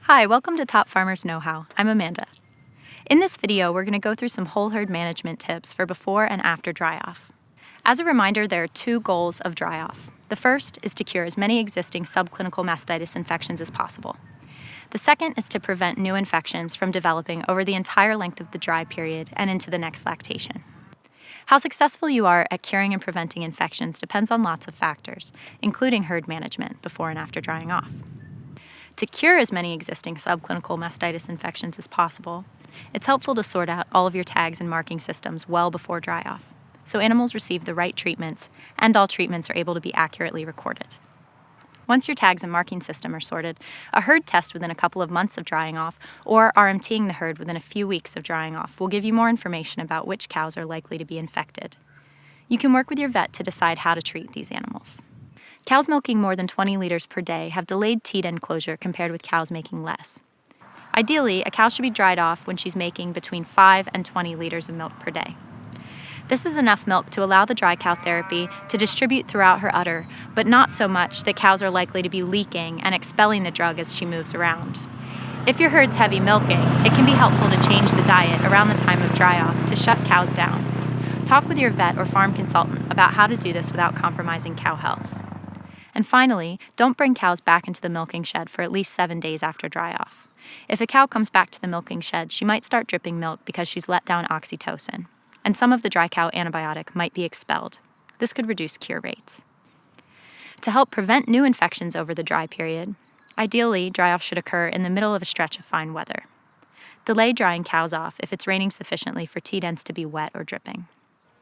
Hi, welcome to Top Farmers Know-How. I'm Amanda. In this video, we're going to go through some whole herd management tips for before and after dry-off. As a reminder, there are two goals of dry-off. The first is to cure as many existing subclinical mastitis infections as possible. The second is to prevent new infections from developing over the entire length of the dry period and into the next lactation. How successful you are at curing and preventing infections depends on lots of factors, including herd management before and after drying off. To cure as many existing subclinical mastitis infections as possible, it's helpful to sort out all of your tags and marking systems well before dry-off, so animals receive the right treatments and all treatments are able to be accurately recorded. Once your tags and marking system are sorted, a herd test within a couple of months of drying off or RMTing the herd within a few weeks of drying off will give you more information about which cows are likely to be infected. You can work with your vet to decide how to treat these animals. Cows milking more than 20 liters per day have delayed teat end closure compared with cows making less. Ideally, a cow should be dried off when she's making between 5 and 20 liters of milk per day. This is enough milk to allow the dry cow therapy to distribute throughout her udder, but not so much that cows are likely to be leaking and expelling the drug as she moves around. If your herd's heavy milking, it can be helpful to change the diet around the time of dry off to shut cows down. Talk with your vet or farm consultant about how to do this without compromising cow health. And finally, don't bring cows back into the milking shed for at least 7 days after dry-off. If a cow comes back to the milking shed, she might start dripping milk because she's let down oxytocin, and some of the dry cow antibiotic might be expelled. This could reduce cure rates. To help prevent new infections over the dry period, ideally, dry-off should occur in the middle of a stretch of fine weather. Delay drying cows off if it's raining sufficiently for teat ends to be wet or dripping.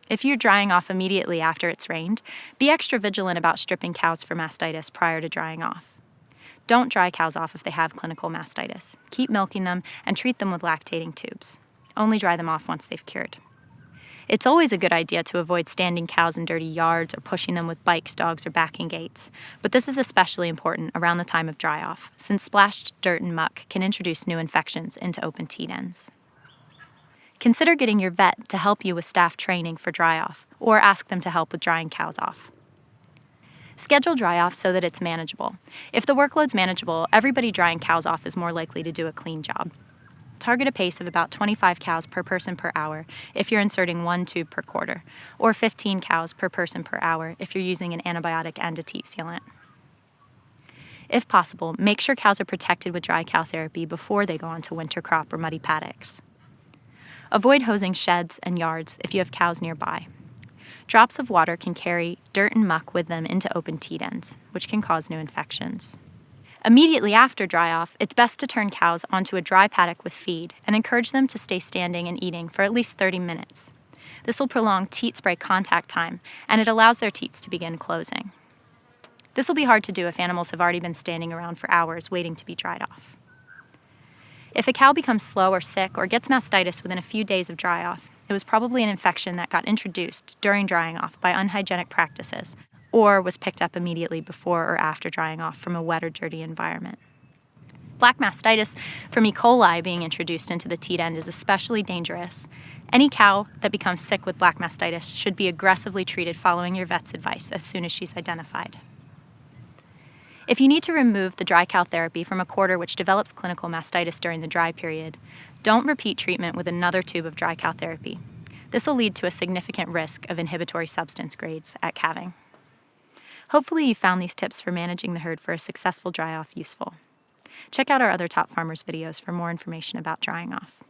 If you're drying off immediately after it's rained, be extra vigilant about stripping cows for mastitis prior to drying off. Don't dry cows off if they have clinical mastitis. Keep milking them and treat them with lactating tubes. Only dry them off once they've cured. It's always a good idea to avoid standing cows in dirty yards or pushing them with bikes, dogs, or backing gates, but this is especially important around the time of dry-off, since splashed dirt and muck can introduce new infections into open teat ends. Consider getting your vet to help you with staff training for dry-off, or ask them to help with drying cows off. Schedule dry-off so that it's manageable. If the workload's manageable, everybody drying cows off is more likely to do a clean job. Target a pace of about 25 cows per person per hour if you're inserting 1 tube per quarter, or 15 cows per person per hour if you're using an antibiotic and a teat sealant. If possible, make sure cows are protected with dry cow therapy before they go onto winter crop or muddy paddocks. Avoid hosing sheds and yards if you have cows nearby. Drops of water can carry dirt and muck with them into open teat ends, which can cause new infections. Immediately after dry-off, it's best to turn cows onto a dry paddock with feed and encourage them to stay standing and eating for at least 30 minutes. This will prolong teat spray contact time, and it allows their teats to begin closing. This will be hard to do if animals have already been standing around for hours waiting to be dried off. If a cow becomes slow or sick or gets mastitis within a few days of dry-off, it was probably an infection that got introduced during drying off by unhygienic practices or was picked up immediately before or after drying off from a wet or dirty environment. Black mastitis from E. coli being introduced into the teat end is especially dangerous. Any cow that becomes sick with black mastitis should be aggressively treated following your vet's advice as soon as she's identified. If you need to remove the dry cow therapy from a quarter which develops clinical mastitis during the dry period, don't repeat treatment with another tube of dry cow therapy. This will lead to a significant risk of inhibitory substance grades at calving. Hopefully you found these tips for managing the herd for a successful dry-off useful. Check out our other Top Farmers videos for more information about drying off.